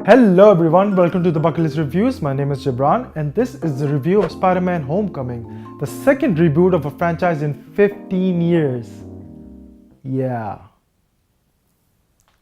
Hello everyone, welcome to the Bucket List Reviews. My name is Gibran and this is the review of Spider-Man Homecoming, the second reboot of a franchise in 15 years. Yeah.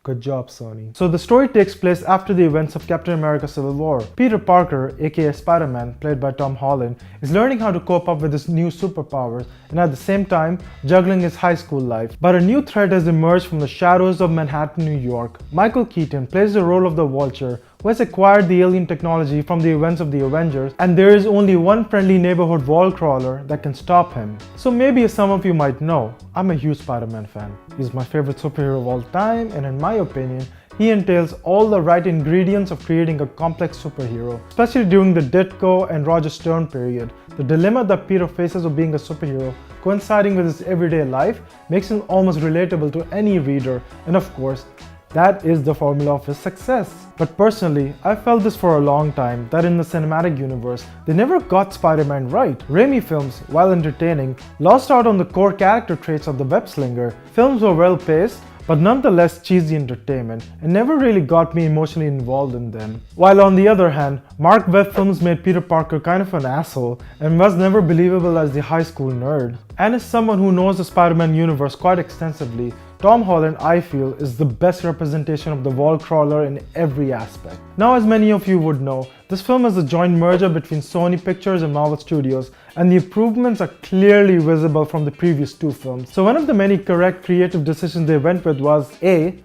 Good job, Sony. So the story takes place after the events of Captain America Civil War. Peter Parker, aka Spider-Man, played by Tom Holland, is learning how to cope up with his new superpowers and at the same time juggling his high school life. But a new threat has emerged from the shadows of Manhattan, New York. Michael Keaton plays the role of the Vulture, who has acquired the alien technology from the events of the Avengers, and there is only one friendly neighborhood wall crawler that can stop him. So maybe as some of you might know, I'm a huge Spider-Man fan. He's my favorite superhero of all time, and in my opinion, he entails all the right ingredients of creating a complex superhero, especially during the Ditko and Roger Stern period. The dilemma that Peter faces of being a superhero coinciding with his everyday life makes him almost relatable to any reader, and of course, that is the formula of his success. But personally, I felt this for a long time, that in the cinematic universe, they never got Spider-Man right. Raimi films, while entertaining, lost out on the core character traits of the web-slinger. Films were well paced, but nonetheless cheesy entertainment, and never really got me emotionally involved in them. While on the other hand, Mark Webb films made Peter Parker kind of an asshole, and was never believable as the high school nerd. And as someone who knows the Spider-Man universe quite extensively, Tom Holland, I feel, is the best representation of the wall crawler in every aspect. Now, as many of you would know, this film is a joint merger between Sony Pictures and Marvel Studios, and the improvements are clearly visible from the previous two films. So one of the many correct creative decisions they went with was A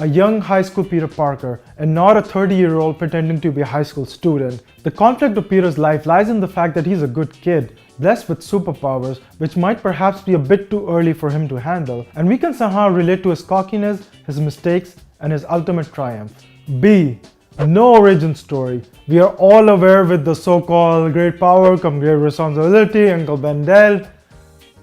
young high school Peter Parker, and not a 30-year-old pretending to be a high school student. The conflict of Peter's life lies in the fact that he's a good kid, blessed with superpowers, which might perhaps be a bit too early for him to handle, and we can somehow relate to his cockiness, his mistakes, and his ultimate triumph. B. No origin story. We are all aware with the so-called great power come great responsibility, Uncle Ben dead.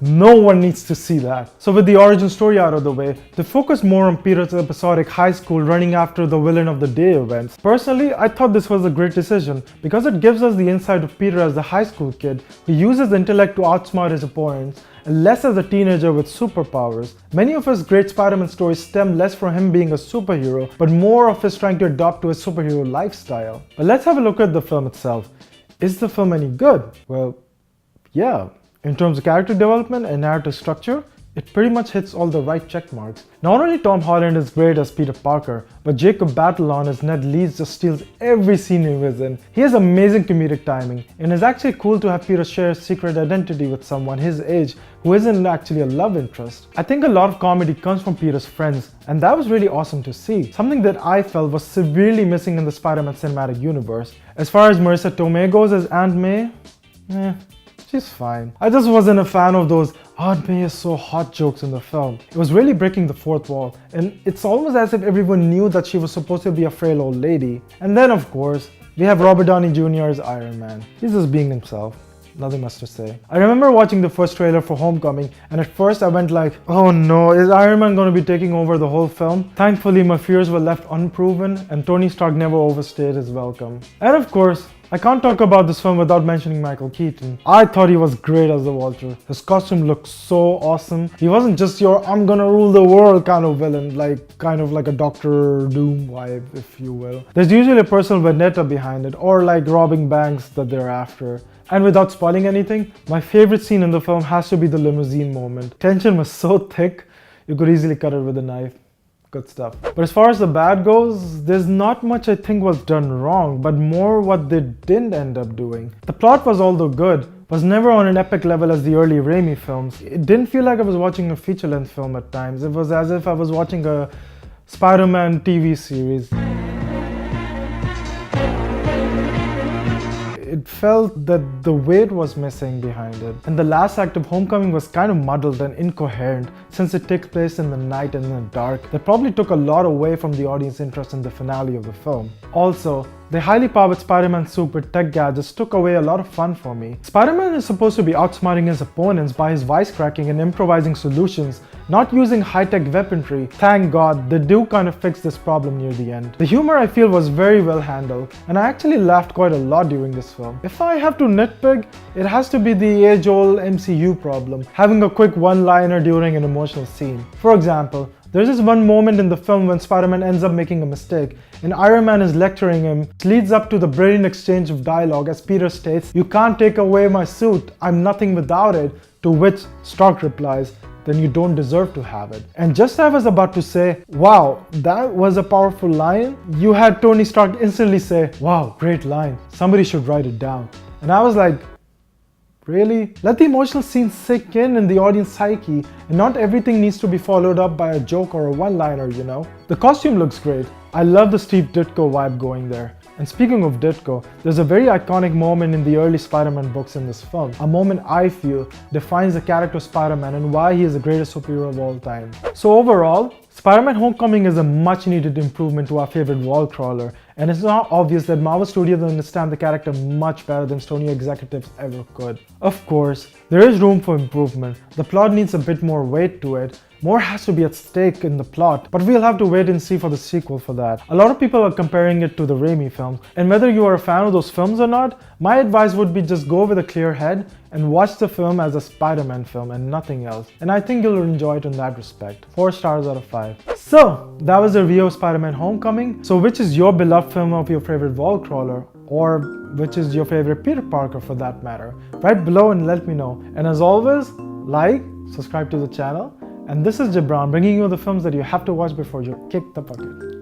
No one needs to see that. So with the origin story out of the way, they focus more on Peter's episodic high school running after the villain of the day events. Personally, I thought this was a great decision because it gives us the insight of Peter as a high school kid who uses intellect to outsmart his opponents, and less as a teenager with superpowers. Many of his great Spider-Man stories stem less from him being a superhero, but more of his trying to adapt to his superhero lifestyle. But let's have a look at the film itself. Is the film any good? Well, yeah. In terms of character development and narrative structure, it pretty much hits all the right check marks. Not only Tom Holland is great as Peter Parker, but Jacob Batalon as Ned Leeds just steals every scene he was in. He has amazing comedic timing, and it's actually cool to have Peter share his secret identity with someone his age who isn't actually a love interest. I think a lot of comedy comes from Peter's friends, and that was really awesome to see. Something that I felt was severely missing in the Spider-Man cinematic universe. As far as Marissa Tomei goes as Aunt May, she's fine. I just wasn't a fan of those Aunt May is so hot jokes in the film. It was really breaking the fourth wall, and it's almost as if everyone knew that she was supposed to be a frail old lady. And then of course, we have Robert Downey Jr. as Iron Man. He's just being himself. Nothing much to say. I remember watching the first trailer for Homecoming, and at first I went like, oh no, is Iron Man going to be taking over the whole film? Thankfully my fears were left unproven, and Tony Stark never overstayed his welcome. And of course, I can't talk about this film without mentioning Michael Keaton. I thought he was great as the Vulture. His costume looked so awesome. He wasn't just your I'm gonna rule the world kind of villain, kind of like a Doctor Doom vibe, if you will. There's usually a personal vendetta behind it, or like robbing banks that they're after. And without spoiling anything, my favorite scene in the film has to be the limousine moment. Tension was so thick, you could easily cut it with a knife. Good stuff. But as far as the bad goes, there's not much I think was done wrong, but more what they didn't end up doing. The plot was, although good, was never on an epic level as the early Raimi films. It didn't feel like I was watching a feature-length film at times. It was as if I was watching a Spider-Man TV series. It felt that the weight was missing behind it. And the last act of Homecoming was kind of muddled and incoherent since it takes place in the night and in the dark. That probably took a lot away from the audience interest in the finale of the film. Also, the highly powered Spider-Man suit with tech gadgets took away a lot of fun for me. Spider-Man is supposed to be outsmarting his opponents by his wisecracking and improvising solutions, not using high-tech weaponry. Thank God, they do kind of fix this problem near the end. The humor I feel was very well handled, and I actually laughed quite a lot during this film. If I have to nitpick, it has to be the age-old MCU problem, having a quick one-liner during an emotional scene. For example, There's this one moment in the film when Spider-Man ends up making a mistake and Iron Man is lecturing him. It leads up to the brilliant exchange of dialogue as Peter states, "You can't take away my suit, I'm nothing without it," to which Stark replies, "Then you don't deserve to have it." And just as I was about to say, "Wow, that was a powerful line," you had Tony Stark instantly say, "Wow, great line, somebody should write it down." And I was like, really? Let the emotional scene sink in the audience psyche, and not everything needs to be followed up by a joke or a one-liner, you know? The costume looks great. I love the Steve Ditko vibe going there. And speaking of Ditko, there's a very iconic moment in the early Spider-Man books in this film. A moment I feel defines the character of Spider-Man and why he is the greatest superhero of all time. So overall, Spider-Man Homecoming is a much needed improvement to our favorite wall crawler, and it's not obvious that Marvel Studios understand the character much better than Sony executives ever could. Of course, there is room for improvement. The plot needs a bit more weight to it. More has to be at stake in the plot, but we'll have to wait and see for the sequel for that. A lot of people are comparing it to the Raimi films, and whether you are a fan of those films or not, my advice would be just go with a clear head and watch the film as a Spider-Man film and nothing else. And I think you'll enjoy it in that respect. 4 stars out of 5. So, that was the review of Spider-Man Homecoming. So which is your beloved film of your favorite wall crawler? Or which is your favorite Peter Parker for that matter? Write below and let me know. And as always, like, subscribe to the channel. And this is Gibran bringing you the films that you have to watch before you kick the bucket.